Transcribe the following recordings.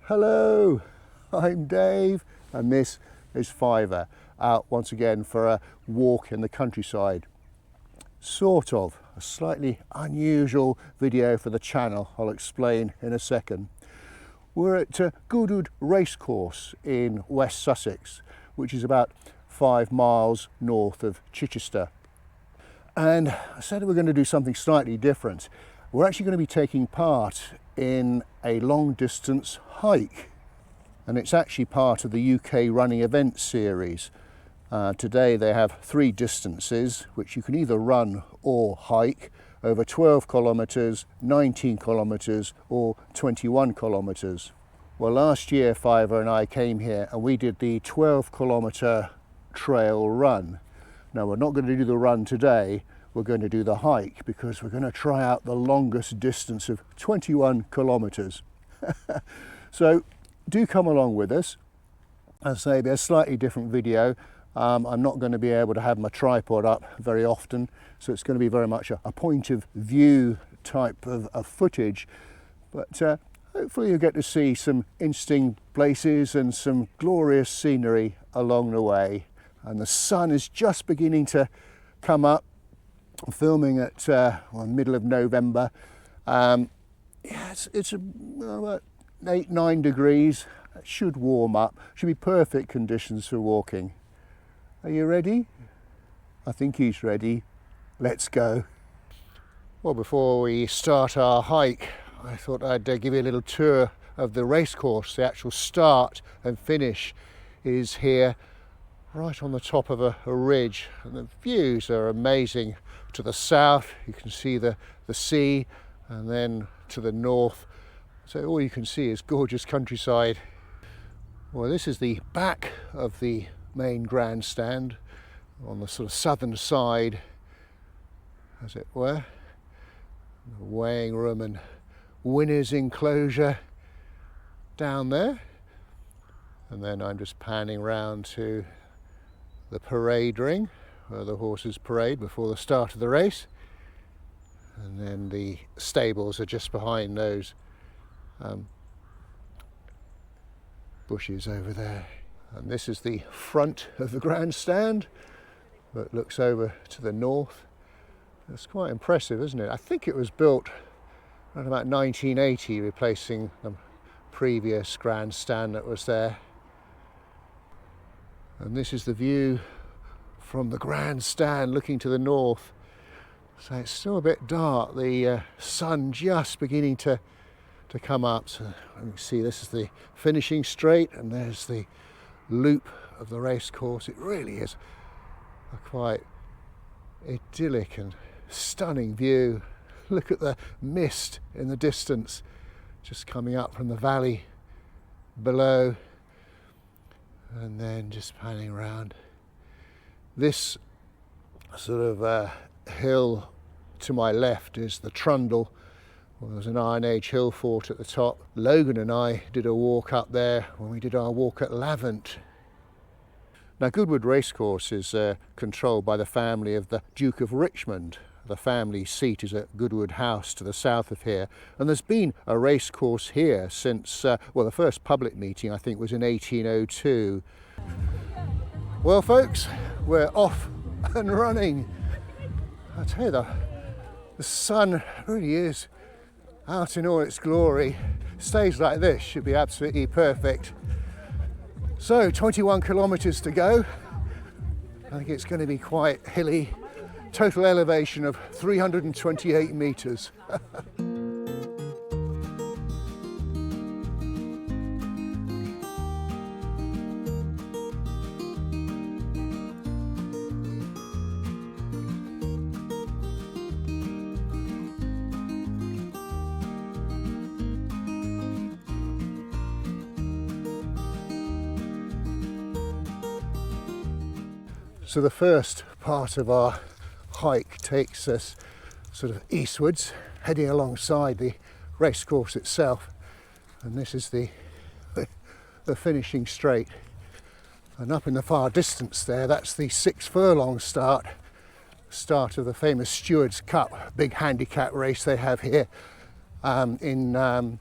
Hello, I'm Dave and this is Fiver, out once again for a walk in the countryside. Sort of a slightly unusual video for the channel, I'll explain in a second. We're at Goodwood Racecourse in West Sussex, which is about 5 miles north of Chichester. And I said we're going to do something slightly different. We're actually going to be taking part in a long distance hike, and it's actually part of the UK running event series. Today they have 3 distances which you can either run or hike over 12 kilometres, 19 kilometres or 21 kilometres. Well, last year Fiver and I came here and we did the 12 kilometre trail run. Now we're not going to do the run today, we're going to do the hike because we're going to try out the longest distance of 21 kilometres. So do come along with us. As I say, it'll be a slightly different video. I'm not going to be able to have my tripod up very often, so it's going to be very much a point of view type of footage, but hopefully you'll get to see some interesting places and some glorious scenery along the way. And the sun is just beginning to come up. I'm filming at middle of November. Yeah, it's about 8-9 degrees. It should warm up. Should be perfect conditions for walking. Are you ready? I think he's ready. Let's go. Well, before we start our hike, I thought I'd give you a little tour of the racecourse. The actual start and finish is here, right on the top of a ridge, and the views are amazing. To the south you can see the sea, and then to the north, so all you can see is gorgeous countryside. Well, this is the back of the main grandstand on the sort of southern side, as it were. The weighing room and winners enclosure down there, and then I'm just panning round to the parade ring where the horses parade before the start of the race, and then the stables are just behind those bushes over there. And this is the front of the grandstand that looks over to the north. It's quite impressive, isn't it? I think it was built around about 1980, replacing the previous grandstand that was there. And this is the view from the grandstand looking to the north. So it's still a bit dark, the sun just beginning to come up. So you can see this is the finishing straight, and there's the loop of the race course. It really is a quite idyllic and stunning view. Look at the mist in the distance just coming up from the valley below, and then just panning around. This sort of hill to my left is the Trundle. Well, there's an Iron Age hill fort at the top. Logan and I did a walk up there when we did our walk at Lavant. Now, Goodwood Racecourse is controlled by the family of the Duke of Richmond. The family seat is at Goodwood House to the south of here, and there's been a racecourse here since, well, the first public meeting I think was in 1802. Well, folks, we're off and running. I tell you, the sun really is out in all its glory. Stays like this should be absolutely perfect. So 21 kilometres to go. I think it's going to be quite hilly. Total elevation of 328 metres. So the first part of our hike takes us sort of eastwards, heading alongside the racecourse itself, and this is the finishing straight. And up in the far distance there, that's the 6 furlong start of the famous Stewards Cup, big handicap race they have here in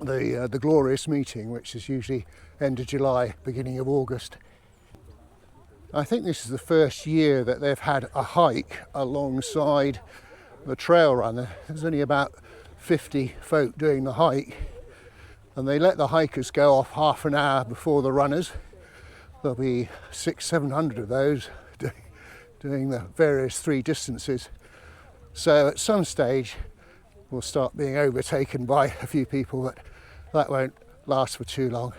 the glorious meeting, which is usually end of July, beginning of August. I think this is the first year that they've had a hike alongside the trail run. There's only about 50 folk doing the hike, and they let the hikers go off half an hour before the runners. There'll be 600-700 of those doing the various 3 distances. So at some stage we'll start being overtaken by a few people, but that won't last for too long.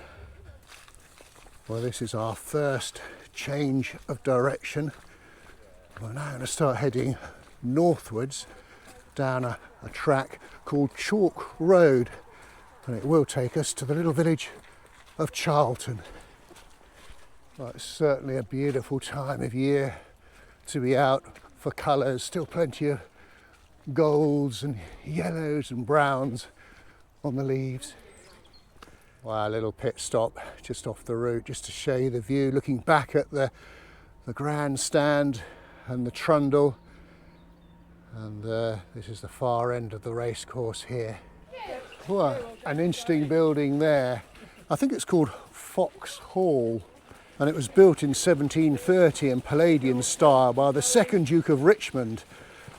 Well, this is our first change of direction. We're now going to start heading northwards down a track called Chalk Road, and it will take us to the little village of Charlton. Well, it's certainly a beautiful time of year to be out for colours. Still plenty of golds and yellows and browns on the leaves. Wow, a little pit stop just off the route just to show you the view, looking back at the grandstand and the trundle. And this is the far end of the racecourse here. Well, an interesting building there. I think it's called Fox Hall, and it was built in 1730 in Palladian style by the second Duke of Richmond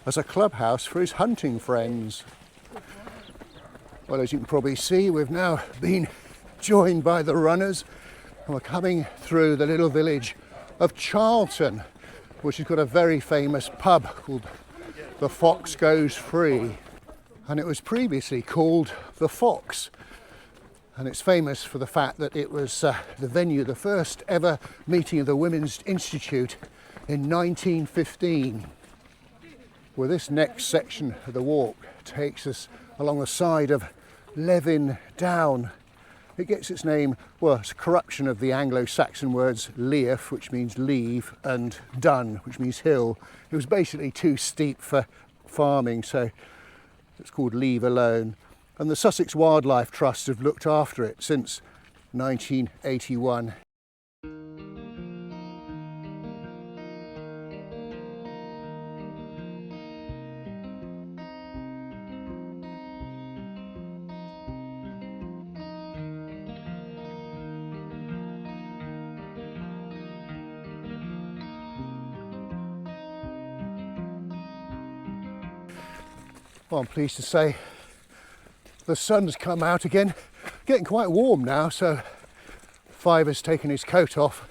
as a clubhouse for his hunting friends. Well, as you can probably see, we've now been joined by the runners, and we're coming through the little village of Charlton, which has got a very famous pub called The Fox Goes Free, and it was previously called The Fox, and it's famous for the fact that it was the venue, the first ever meeting of the Women's Institute in 1915. Well, this next section of the walk takes us along the side of Levin Down. It gets its name, well, it's a corruption of the Anglo-Saxon words leaf, which means leave, and dun, which means hill. It was basically too steep for farming, so it's called Leave Alone. And the Sussex Wildlife Trust have looked after it since 1981. Well, I'm pleased to say the sun's come out again, getting quite warm now, so Fiver's taken his coat off.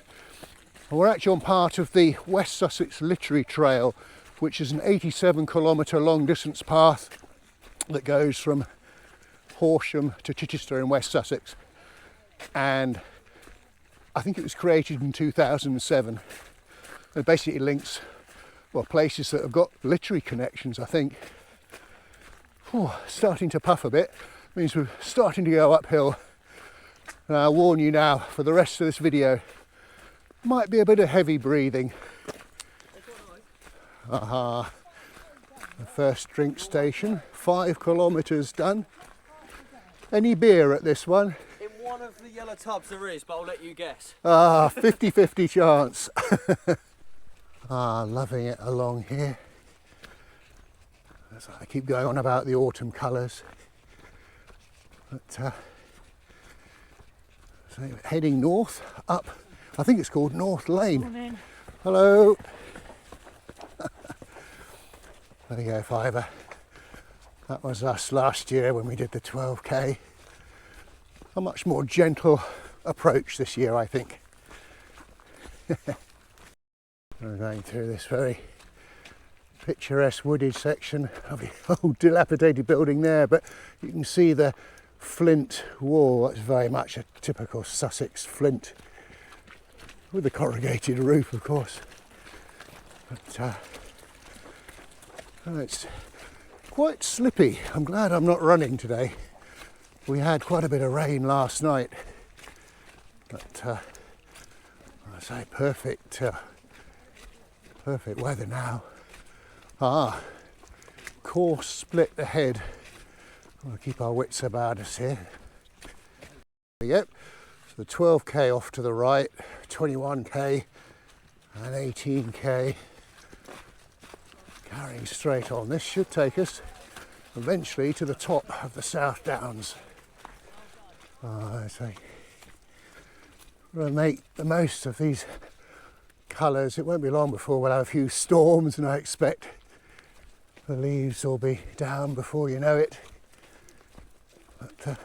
And we're actually on part of the West Sussex Literary Trail, which is an 87-kilometre long distance path that goes from Horsham to Chichester in West Sussex. And I think it was created in 2007. It basically links, well, places that have got literary connections, I think. Starting to puff a bit, means we're starting to go uphill. And I'll warn you now, for the rest of this video, might be a bit of heavy breathing. Aha, the first drink station, 5 kilometres done. Any beer at this one? In one of the yellow tubs there is, but I'll let you guess. 50-50 chance. Loving it along here. I keep going on about the autumn colours, but so heading north up, I think it's called North Lane. Hello. There you go, Fiver. That was us last year when we did the 12k. A much more gentle approach this year, I think. We're going through this very picturesque wooded section of the old dilapidated building there, but you can see the flint wall. That's very much a typical Sussex flint, with the corrugated roof, of course. But it's quite slippy. I'm glad I'm not running today. We had quite a bit of rain last night, but I say perfect weather now. Course split ahead. We'll keep our wits about us here. Yep, so the 12k off to the right, 21k and 18k. Carrying straight on. This should take us eventually to the top of the South Downs. I say, we'll make the most of these colours. It won't be long before we'll have a few storms, and I expect the leaves will be down before you know it. But,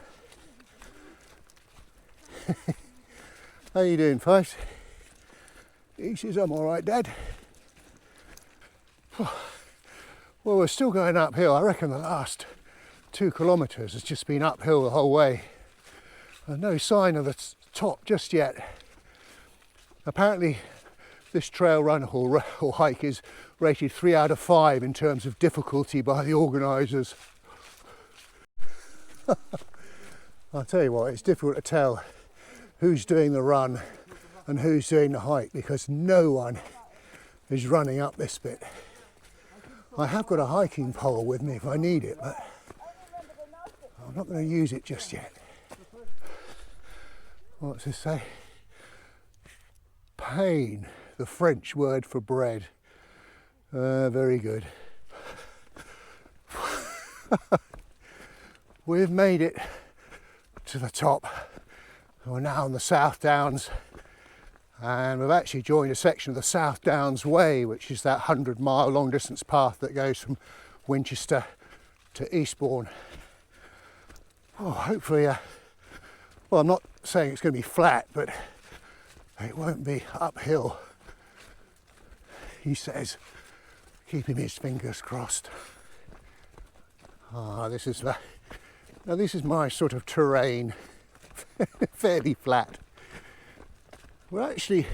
how you doing, Fives? He says, I'm all right, Dad. Well, we're still going uphill. I reckon the last 2 kilometres has just been uphill the whole way. There's no sign of the top just yet. Apparently, this trail run or hike is rated 3 out of 5 in terms of difficulty by the organisers. I'll tell you what, it's difficult to tell who's doing the run and who's doing the hike because no one is running up this bit. I have got a hiking pole with me if I need it, but I'm not going to use it just yet. What's this say? Pain, the French word for bread. Very good. We've made it to the top. We're now on the South Downs, and we've actually joined a section of the South Downs Way, which is that 100-mile long distance path that goes from Winchester to Eastbourne. Oh, hopefully, well, I'm not saying it's going to be flat, but it won't be uphill, he says, keeping his fingers crossed. This is my sort of terrain. Fairly flat. We're actually,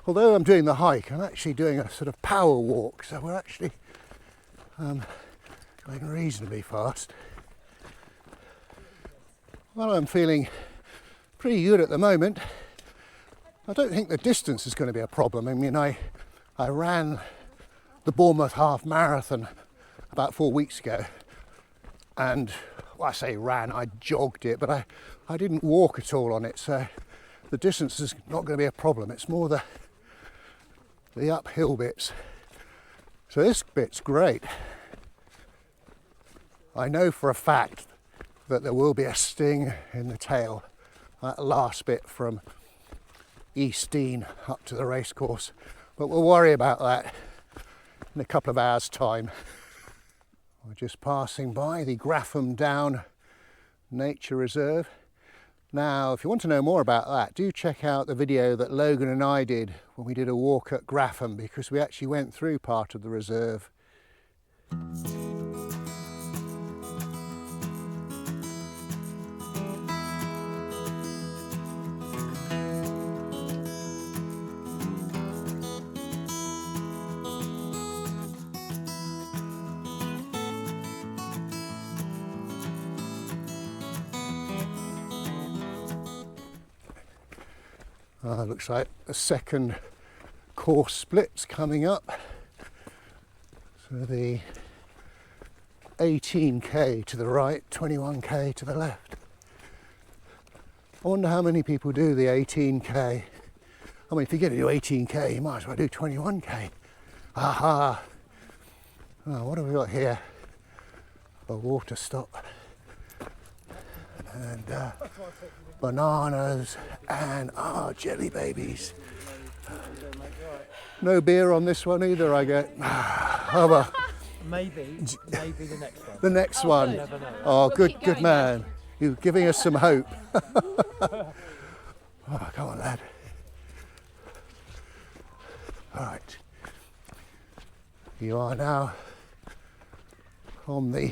although I'm doing the hike, I'm actually doing a sort of power walk, so we're actually going reasonably fast. Well, I'm feeling pretty good at the moment. I don't think the distance is going to be a problem. I mean, I ran the Bournemouth half marathon about 4 weeks ago, and well, I say ran, I jogged it, but I didn't walk at all on it, so the distance is not going to be a problem. It's more the uphill bits. So this bit's great. I know for a fact that there will be a sting in the tail, that last bit from East Dean up to the racecourse, but we'll worry about that in a couple of hours' time. We're just passing by the Graffham Down Nature Reserve. Now, if you want to know more about that, do check out the video that Logan and I did when we did a walk at Graffham, because we actually went through part of the reserve. Looks like a second course split's coming up. So the 18k to the right, 21k to the left. I wonder how many people do the 18k. I mean, if you're going to do 18k, you might as well do 21k. Aha! Oh, what have we got here? A water stop. And bananas and jelly babies. No beer on this one either, I get. Maybe the next one. The next one. Oh, good man. You're giving us some hope. Oh, come on, lad. All right. You are now on the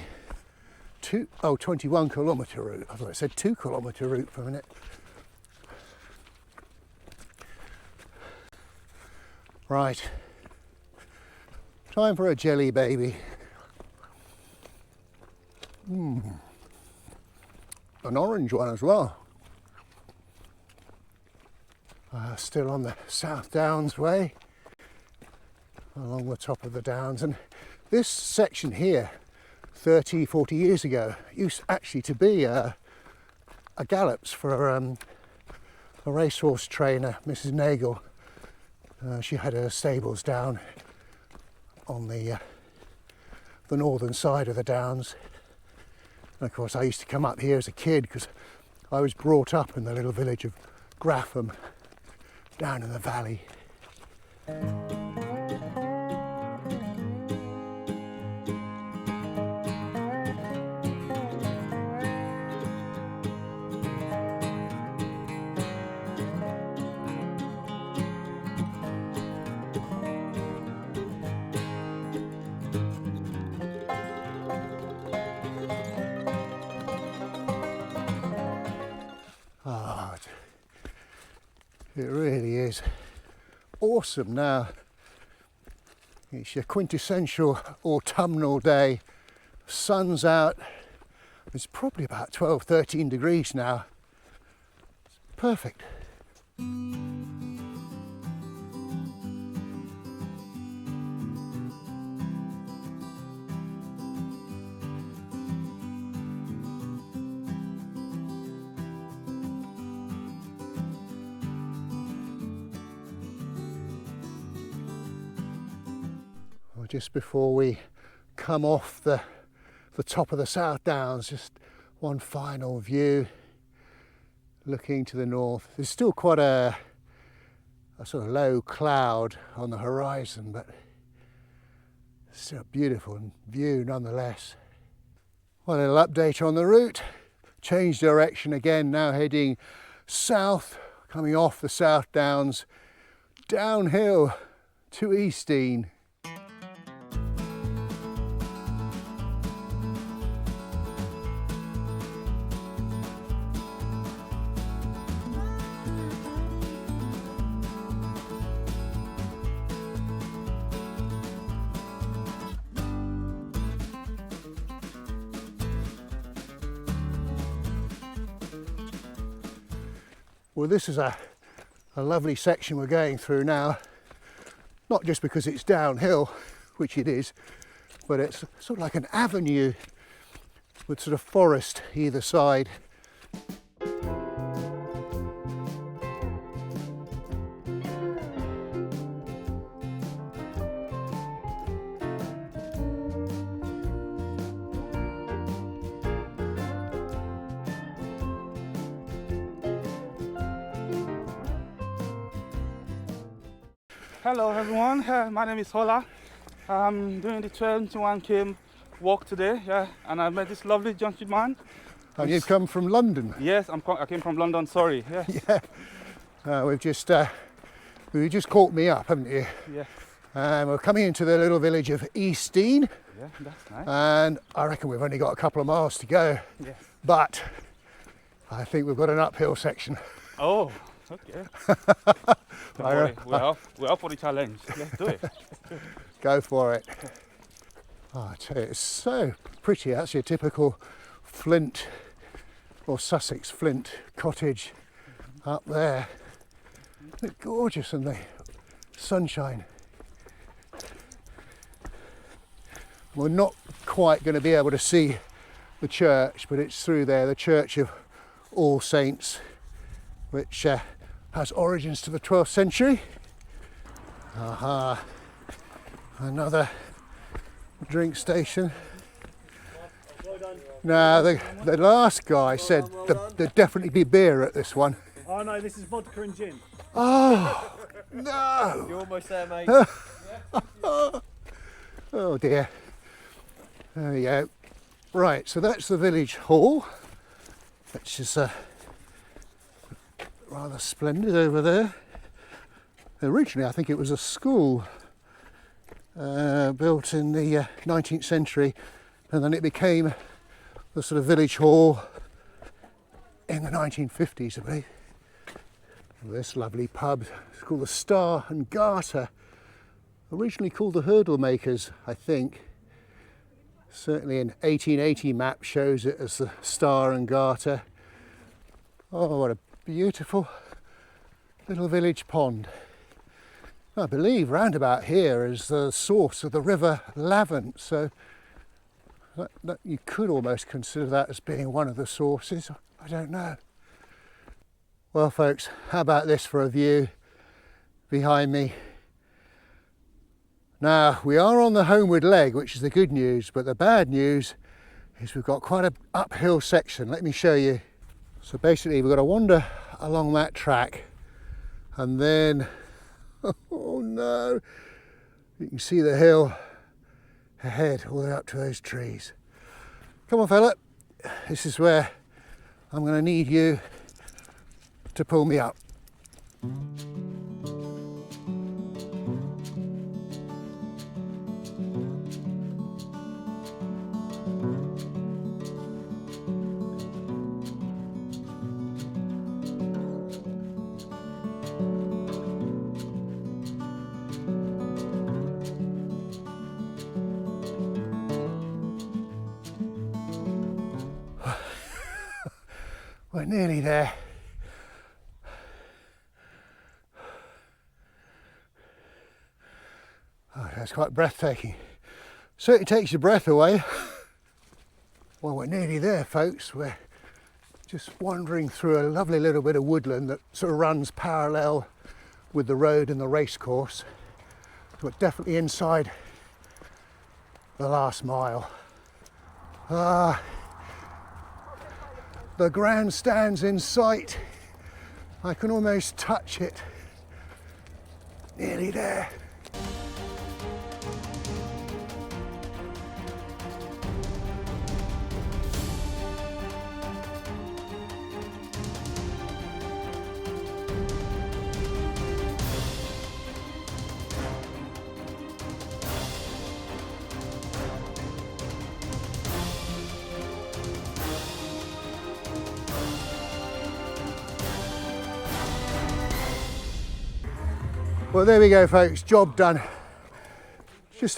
21 kilometre route. I thought it said 2 kilometre route for a minute. Right. Time for a jelly baby. An orange one as well. Still on the South Downs Way, along the top of the downs. And this section here, 30, 40 years ago, used actually to be a gallops for a racehorse trainer, Mrs. Nagel. She had her stables down on the northern side of the downs. And of course I used to come up here as a kid because I was brought up in the little village of Graffham, down in the valley. Ah, it really is awesome now. It's your quintessential autumnal day. Sun's out. It's probably about 12, 13 degrees now. It's perfect. Just before we come off the top of the South Downs, just one final view looking to the north. There's still quite a sort of low cloud on the horizon, but still a beautiful view nonetheless. One little update on the route. Changed direction again, now heading south, coming off the South Downs, downhill to Eastdean. Well, this is a lovely section we're going through now, not just because it's downhill, which it is, but it's sort of like an avenue with sort of forest either side. Hello everyone, my name is Hola. I'm doing the 21 km walk today, and I met this lovely gentleman. And you've come from London? Yes, I came from London, sorry. Yeah. Yeah, you've just caught me up, haven't you? Yeah. We're coming into the little village of Eastdean. Yeah, that's nice. And I reckon we've only got a couple of miles to go. Yes. But I think we've got an uphill section. Oh, okay. Don't worry, we're up for the challenge. Let's do it. Go for it. Oh, I tell you, it's so pretty. Actually, a typical Flint or Sussex Flint cottage up there. Look gorgeous in the sunshine. We're not quite going to be able to see the church, but it's through there, the Church of All Saints, which has origins to the 12th century. Aha, another drink station. Now, the last guy said there'd definitely be beer at this one. Oh no, this is vodka and gin. Oh, no! You're almost there, mate. Oh dear. There we go. Right, so that's the village hall, which is rather splendid over there. Originally, I think it was a school built in the 19th century, and then it became the sort of village hall in the 1950s, I believe. This lovely pub is called the Star and Garter, originally called the Hurdle Makers, I think. Certainly an 1880 map shows it as the Star and Garter. Oh, what a beautiful little village pond. I believe round about here is the source of the River Lavant, so that you could almost consider that as being one of the sources. I don't know. Well folks, how about this for a view behind me? Now, we are on the homeward leg, which is the good news, but the bad news is we've got quite an uphill section. Let me show you. So basically we've got to wander along that track and then, oh no, you can see the hill ahead all the way up to those trees. Come on fella, this is where I'm going to need you to pull me up. We're nearly there. Oh, that's quite breathtaking. Certainly takes your breath away. Well, we're nearly there, folks. We're just wandering through a lovely little bit of woodland that sort of runs parallel with the road and the racecourse. We're definitely inside the last mile. The grandstand's in sight. I can almost touch it. Nearly there. Well, there we go, folks, job done. Just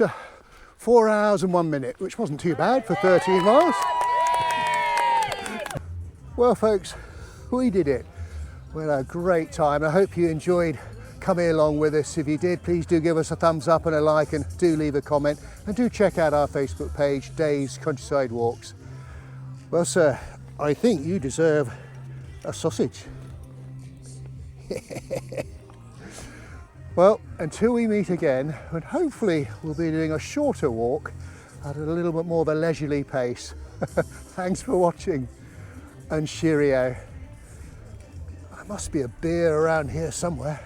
4 hours and 1 minute, which wasn't too bad for 13 miles. Well, folks, we did it. We had a great time. I hope you enjoyed coming along with us. If you did, please do give us a thumbs up and a like, and do leave a comment, and do check out our Facebook page, Dave's Countryside Walks. Well, sir, I think you deserve a sausage. Well, until we meet again, and hopefully we'll be doing a shorter walk at a little bit more of a leisurely pace. Thanks for watching, and cheerio. There must be a beer around here somewhere.